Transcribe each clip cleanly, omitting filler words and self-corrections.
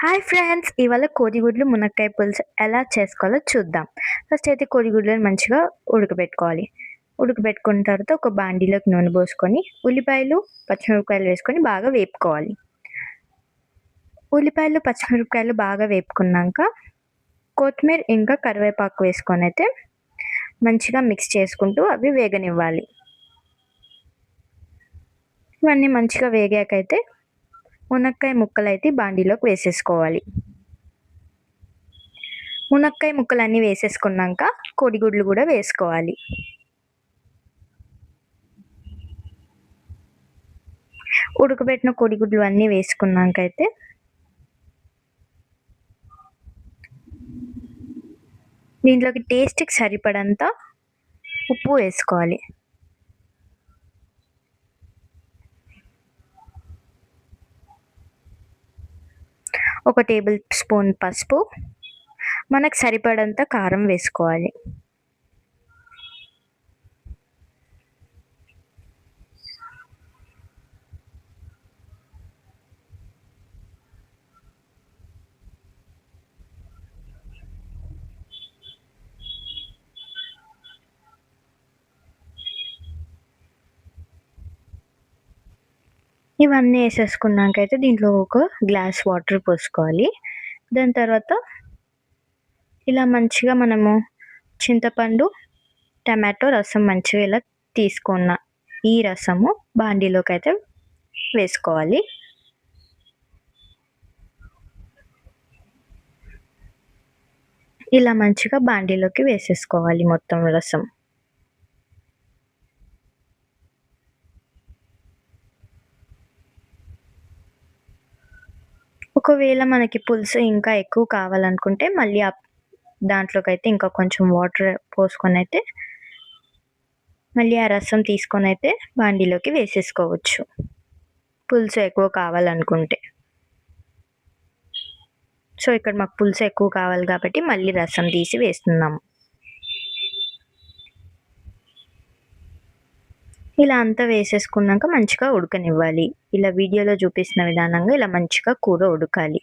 Hi friends! ఇవాళ కోడిగుడ్లు, మునక్కాయ పులుసు ఎలా చేసుకోవాలో చూద్దాం. ఫస్ట్ అయితే కోడిగుడ్లను మంచిగా ఉడకబెట్టుకోవాలి. ఉడకబెట్టుకున్న తర్వాత ఒక బాండీలోకి నూనె పోసుకొని, ఉల్లిపాయలు, పచ్చిమిరపకాయలు వేసుకొని బాగా వేపుకోవాలి. ఉల్లిపాయలు, పచ్చిమిరపకాయలు బాగా వేపుకున్నాక, కొత్తిమీర ఇంకా కరివేపాకు వేసుకొనైతే మంచిగా మిక్స్ చేసుకుంటూ అవి వేగనివ్వాలి. ఇవన్నీ మంచిగా వేగాకైతే మునక్కాయ ముక్కలైతే బాండీలోకి వేసేసుకోవాలి. మునక్కాయ ముక్కలన్నీ వేసేసుకున్నాక కోడిగుడ్లు కూడా వేసుకోవాలి. ఉడకబెట్టిన కోడిగుడ్లు అన్నీ వేసుకున్నాకైతే దీంట్లోకి టేస్ట్‌కి సరిపడంత ఉప్పు వేసుకోవాలి. ఒక టేబుల్ స్పూన్ పసుపు, మనకు సరిపడంత కారం వేసుకోవాలి. ఇవన్నీ వేసేసుకున్నాకైతే దీంట్లో ఒక గ్లాస్ వాటర్ పోసుకోవాలి. దాని తర్వాత ఇలా మంచిగా మనము చింతపండు, టమాటో రసం మంచిగా ఇలా తీసుకున్న ఈ రసము బాండీలోకి అయితే వేసుకోవాలి. ఇలా మంచిగా బాండీలోకి వేసేసుకోవాలి మొత్తం రసం. ఒకవేళ మనకి పులుసు ఇంకా ఎక్కువ కావాలనుకుంటే మళ్ళీ దాంట్లోకైతే ఇంకా కొంచెం వాటర్ పోసుకొనైతే మళ్ళీ ఆ రసం తీసుకొనైతే బాండీలోకి వేసేసుకోవచ్చు, పులుసు ఎక్కువ కావాలనుకుంటే. సో ఇక్కడ మాకు పులుసు ఎక్కువ కావాలి కాబట్టి మళ్ళీ రసం తీసి వేస్తున్నాము. ఇలా అంతా వేసేసుకున్నాక మంచిగా ఉడకనివ్వాలి. ఇలా వీడియోలో చూపిస్తున్న విధానంగా ఇలా మంచిగా కూర ఉడకాలి.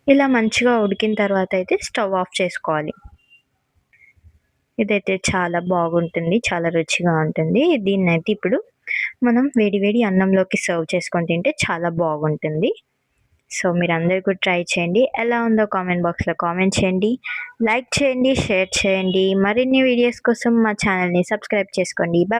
ఇలా మంచిగా ఉడికిన తర్వాత అయితే స్టవ్ ఆఫ్ చేసుకోవాలి. ఇదైతే చాలా బాగుంటుంది, చాలా రుచిగా ఉంటుంది. దీన్నైతే ఇప్పుడు మనం వేడి వేడి అన్నంలోకి సర్వ్ చేసుకొని తింటే చాలా బాగుంటుంది. సో మీరందరూ కూడా ట్రై చేయండి. ఎలా ఉందో కామెంట్ బాక్స్‌లో కామెంట్ చేయండి. లైక్ చేయండి, షేర్ చేయండి. మరిన్ని వీడియోస్ కోసం మా ఛానల్‌ని సబ్స్క్రైబ్ చేసుకోండి.